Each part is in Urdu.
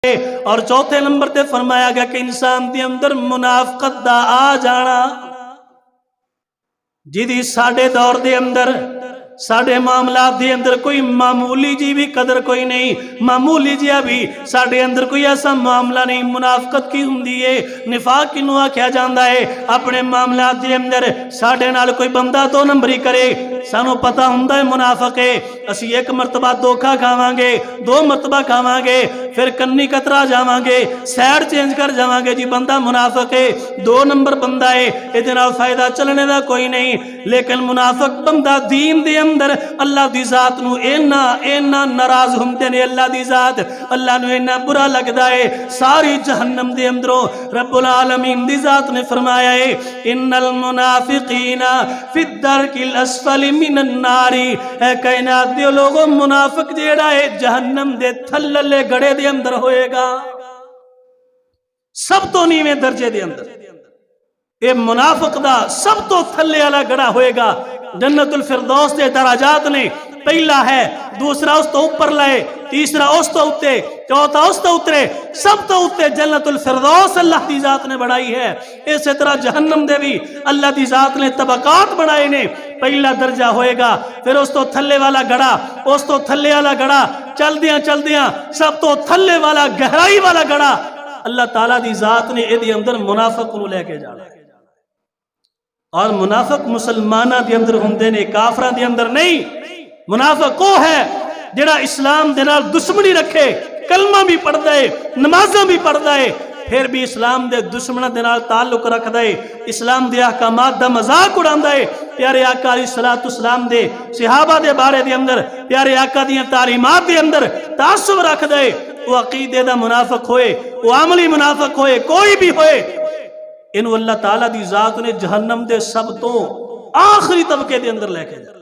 اور چوتھے نمبر تے فرمایا گیا کہ انسان دے اندر منافقت دا آ جانا، جدی ساڑے دور دے اندر ساڑے معاملات دے اندر کوئی معمولی جی بھی قدر کوئی نہیں، معمولی جی بھی ساڑے اندر کوئی ایسا معاملہ نہیں۔ منافقت کی ہندی ہے، نفاق کی نوہ کیا جاندہ ہے، اپنے معاملات دے اندر ساڑے نال کوئی بندہ دو نمبری کرے، سانو پتہ ہندہ ہے منافق ہے، اسی ایک مرتبہ دھوکا کھاوانگے، دو مرتبہ کھاوانگے، پھر کنی کترا جاوانگے، سیڈ چینج کر جاوانگے، جی بندہ منافق ہے، دو نمبر بندہ ہے، اتنا فائدہ چلنے دا کوئی نہیں۔ لیکن منافق بندہ دین دے اندر اللہ دی ذات نو اینا ناراض ہمتے نے، اللہ دی ذات اللہ نو اینا برا لگ دائے، ساری جہنم دے اندروں رب العالمین دی ذات نے فرمایا ہے ان المنافقین فی الدرک الاسفل من الناری، اے کائنات دے لوگوں منافق جیڑا ہے جہنم دے تھللے گڑے دے اندر ہوئے گا، سب تو نیویں درجے دے اندر اے منافق دا سب تو تھلے والا گڑا ہوئے گا۔ جنت الفردوس دے درجات نے، پہلا ہے، دوسرا اس تو اوپر لائے، تیسرا اس تو اتے، چوتھا اس تو اترے، سب تو اتے جنت الفردوس اللہ دی ذات نے بڑھائی ہے۔ اسی طرح جہنم دے بھی اللہ دی ذات نے طبقات بڑھائے نے، پہلا درجہ ہوئے گا، پھر اس تو تھلے والا گڑا، اس تو تھلے والا گڑا، چل دیاں سب تو تھلے والا گہرائی والا گڑا اللہ تعالیٰ دی ذات نے ایدی اندر منافق کو لے کے جانا ہے۔ اور منافق مسلمانہ دے اندر ہندے نے، کافرہ دے اندر نہیں۔ منافق وہ ہے جڑا اسلام دے نال دشمنی رکھے، کلمہ بھی پڑھ دے، نمازاں بھی پڑھ دے، پھر بھی اسلام دے دشمنہ دے نال تعلق رکھ دے، اسلام دے احکامات دا مذاق اڑان دے، پیارے آقا علیہ السلام دے صحابہ دے بارے دے اندر، پیارے آقا دیاں تعلیمات دے اندر تعصب رکھ دے، وہ عقیدے دا منافق ہوئے، وہ عملی منافق ہوئے، کوئی بھی ہوئے، انہوں اللہ تعالیٰ دی ذات نے جہنم دے سب تو آخری طبقے دے اندر لے کے جا۔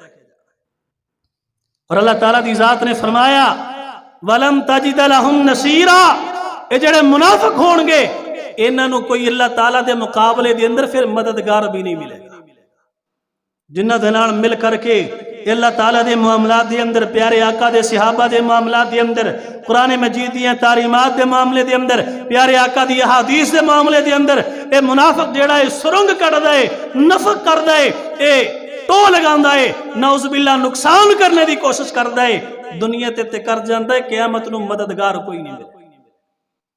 اور اللہ تعالیٰ دی ذات نے فرمایا وَلَمْ تَجِدَ لَهُمْ نَصِيرًا، اے جڑے منافق ہونگے انہوں کوئی اللہ تعالیٰ دے مقابلے دے اندر پھر مددگار بھی نہیں ملے گا، جنہ دنان مل کر کے اللہ تعالیٰ دے معاملات دے اندر، پیارے آقا دے صحابہ دے معاملات دے اندر، قرآن مجید دیاں تعلیمات دے معاملے دے اندر، پیارے آقا دی احادیث دے معاملے دے اندر، اے منافق جیڑا ہے سرنگ کر دائے، نفق کر دائے، اے ٹو لگان دائے، نعوذ باللہ نقصان کرنے دی کوشش کر دائے، دنیا تے کر جاندہ ہے، قیامت نو مددگار کوئی نہیں ملے۔